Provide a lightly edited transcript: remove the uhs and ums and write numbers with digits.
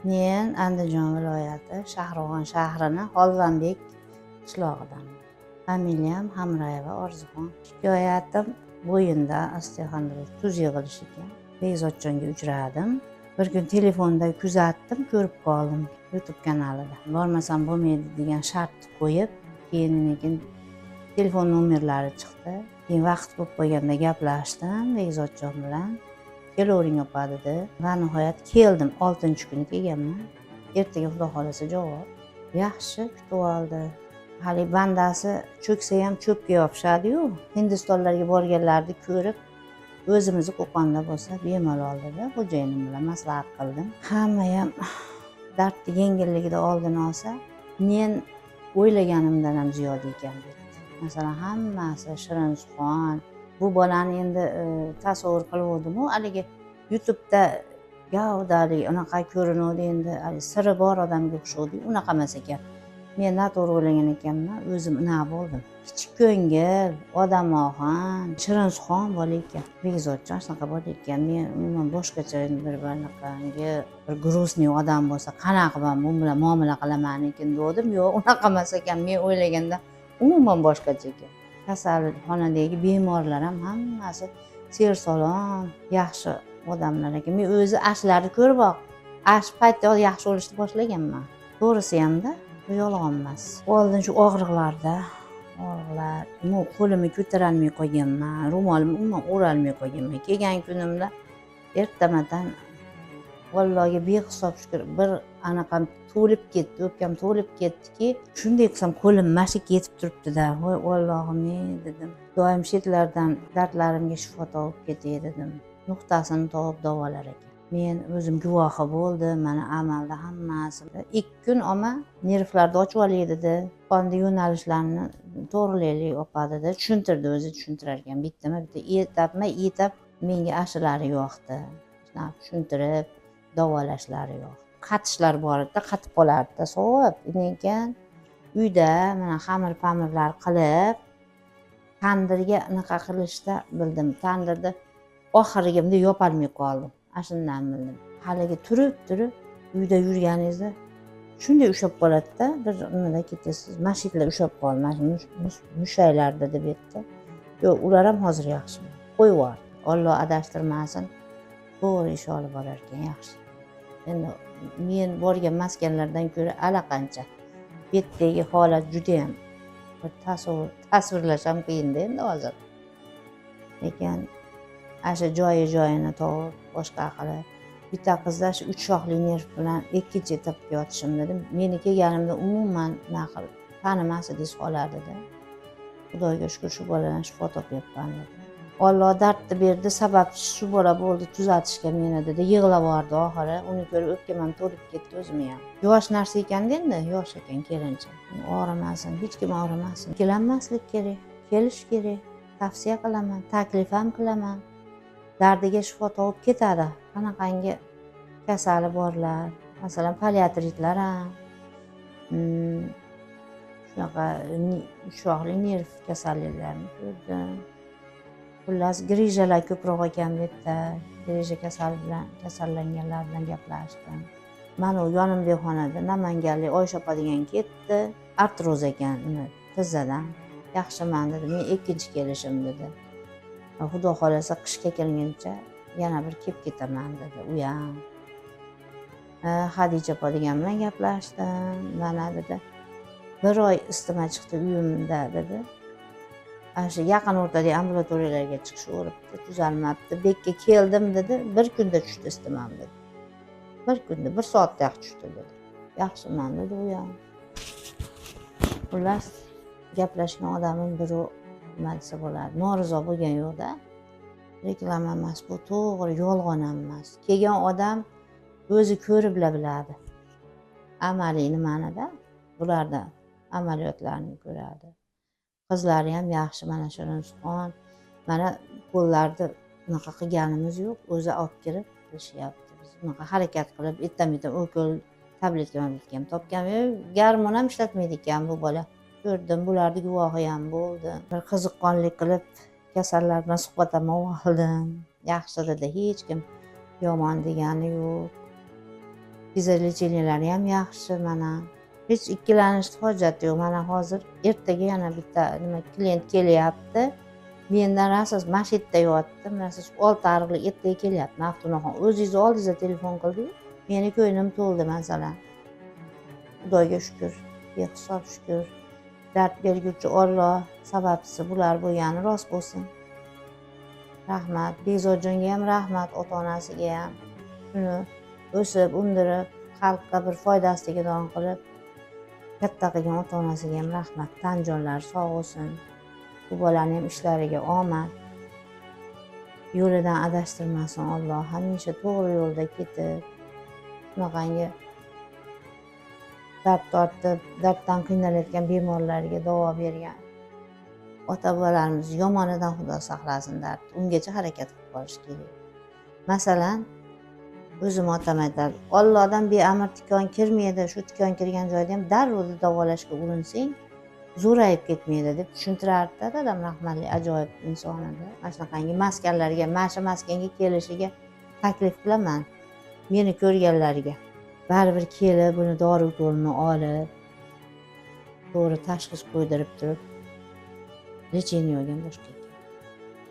Men Andijon viloyati Shahrixon shahrini Xolvanbek qishlog'idan. Familiyam Hamrayeva Orziqon. Shikoyatim bo'yinda osteoxondroz tuz yig'ilish ekan. Begzodjonga uchradim. Bir kun telefonda kuzatdim, ko'rib qoldim YouTube kanalida. Bormasam bo'lmaydi degan shart qo'yib, keyin telefon nomerlari chiqdi. Keyin vaqt bo'lib qolganda gaplashdim Begzodjon bilan. Kelavering opa dedi. Va nihoyat keldim. 6-kuni kelganman. Ertaga xudo xolasa javob. Yaxshi kutib oldi. Hali bandasi cho'ksa ham cho'pga yopishadi-yu. Hindistonlarga borganlarni ko'rib, o'zimizni Qo'qonda bo'lsa bemalol dedi. Xo'jayinim bilan maslahat qildim. Hamma ham dardni yengilligida oldini olsa, men o'ylaganimdan ham ziyoda ekan dedi. Masalan, hammasi Shirinsuxon. Bu bolani endi tasavvur qilgandim-ku, haligi YouTube'da gavdali unaqa ko'rinadi, endi siri bor odamga o'xshaydi, unaqa emas ekan. Men noto'g'ri o'ylagan ekanman, o'zim unaqa bo'ldim. Kichik ko'ngil, odamoxon, Shirinsuxon bola ekan. Begzodjon shunaqa bola ekan. Men umuman boshqacha bir bunaqangi bir gruzniy odam bo'lsa, qanaqa bu bilan muomala qilaman ekan dedim. Yo'q, unaqa emas ekan. Men o'ylaganda umuman boshqacha ekan. Kasalxonadagi bemorlar ham hammasi sersalom, yaxshi odamlar ekan. Men o'zi ashlarni ko'rib, paytda yaxshi bo'lishni boshlaganman. To'g'risi hamda bu yolg'on emas. Oldin shu og'riqlar, qo'limni ko'tarolmay qolganman, ro'molim umuman o'ralmay qolganman. Kelgan kunimda ertamadan Allohga behisob shukr, bir anaqam to'lib ketdi, o'pkam to'lib ketdiki, shunday qilsam qo'lim mashik yetib turibdi-da. Voy Allohim dedim. Doim shetlardan dardlarimga shifo topib ketay dedim. Nuqtasini topib davolar ekan. Men o'zim guvohi bo'ldim, mana amalda hammasi. 2 kun oma nervlarni ochib olay dedi. Qonda yo'nalishlarni to'g'rilaylik opa dedi. Tushuntirdi, o'zi tushuntirar ekan. Bitta etap menga ashulari yo'qdi. Shunaqa tushuntirib davolashlari yo'q. Qatishlar bor edi, qatib qolardi, sovib. Lekin uyda mana xamir-pamirlar qilib, tandirga anaqa qilishda bildim. Tandirda oxiriga bunday yopolmay qoldim. Shundan bildim. Haligi turib uyda yurganingizda shunday ushab qoladi-da, bir nimada ketasiz, mashiklar ushab qoldi, mushaylarda deb aytdi. Yo'q, ular ham hozir yaxshi. Qo'yib yubordi. Alloh adashtirmasin. To'g'ri ish olib borar ekan, yaxshi. Endi men borgan maskanlardan ko'ra allaqancha. Bu yerdagi holat juda ham bir tasvirlash ham qiyin-da endi hozir. Lekin asha joyini topib, boshqa qilib, bitta qizlar 3 shoxli nerv bilan 2-chi etapga yotishim dedim. Meni kelganimda umuman naql tanimas edingiz qolardi-da. Xudoga shukr, shu boladan shifo topyapman dedi. Alloh dardni berdi, sababchi shu bola bo'ldi tuzatishga meni dedi. Yig'lab bordi oxiri. Uni ko'rib o'pkam ham to'lib ketdi o'zimga ham. Yosh narsa ekanda endi, yosh ekan kelincha. Og'rimasin, hech kim og'rimasin. Ikkilanmaslik kerak, kelish kerak. Tavsiya qilaman, taklif ham qilaman. Dardiga shifo topib ketadi. Qanaqangi kasali borlar, masalan, poliartritlar ham, shunaqa shoxli nerv kasalliklarini ko'rdim. Xullas, grijalar ko'proq ekan bu yerda. Grija kasali bilan kasallanganlar bilan gaplashdim. Mana u yonimdagi xonada namanganlik Oysha opa degan ketdi. Artroz ekan, tizzadan. Yaxshiman dedi. Men 2-chi kelishim dedi. Xudo xolasa qishga kelguncha yana bir kelib ketaman dedi. U ham. Hadicha opa degan bilan gaplashdim. Mana dedi. 1 oy isitma chiqdi uyimda dedi. Shu yaqin o'rtadagi ambulatoriyalarga chiqishni o'ribdi, tuzalmabdi. Bekka keldim dedi. 1 kunda tushdi isitmam dedi. 1 kunda, 1 soatda tushdi dedi. Yaxshiman dedi u ham. Xullas, gaplashgan odamim biri nima desa bo'ladi. Norizo bo'lgan yo'qda. Reklama emas, bu to'g'ri, yolg'on emas. Kelgan odam o'zi ko'rib biladi. Amaliy nimanida, bularda amaliyotlarni ko'radi. Qizlari ham yaxshi, mana Shirinsuxon. Mana qo'llarni unaqa qilganimiz yo'q, o'zi olib kirib qilishyapti. Biz unaqa harakat qilib, ertam o'kil tabletka ham topgan. Garmon ham ishlatmaydi ekan bu bola. Ko'rdim, bularning guvohi ham bo'ldi. Bir qiziqqonlik qilib kasallar bilan suhbat ham oldim. Yaxshi dedi, hech kim yomon degani yo'q. Biza lecheniyalar ham yaxshi mana. Hech ikkilanishga hojat yo'q. Mana hozir ertaga yana bitta nima klient kelyapti. Mendan asos mashitda yotdi. Mana siz 6 ariqlik ertaga kelyapti. Maftunaxon o'zingiz oldingizda telefon qildi-yu, meni ko'nglim to'ldi masalan. Xudoga shukr, behisob shukr. Dard berguvchi Alloh sababchisi bular bo'lgani rost bo'lsin. Rahmat. Bekzodjonga ham rahmat, ota-onasiga ham. Shuni o'sib, undirib, xalqqa bir foydasidan qilib katta qilgan ota-onasiga ham rahmat. Tan-jonlari sog' bo'lsin. Bu bolaning ham ishlariga omad. Yo'lidan adashtirmasin Alloh. Hamisha to'g'ri yo'lda ketib, shunaqangi dard tortib, darddan qiynalayotgan bemorlarga davo bergan ota-bobolarimiz yomonidan Xudo saqlasin dard. Ungacha harakat qilib qolish kerak. Masalan, o'zim otam aytadi, Allohdan beamr tikon kirmaydi. Shu tikon kirgan joyda ham darrov davolashga urinsang, zo'rayib ketmaydi deb tushuntirardi dadam rahmatli, ajoyib inson edi. Mana shunaqangi maskanlarga, mana shu maskanga kelishiga taklif qilaman meni ko'rganlarga. Baribir kelib, buni dori-ukolini olib, to'g'ri tashxis qo'ydirib turib, lecheniyaga boshqa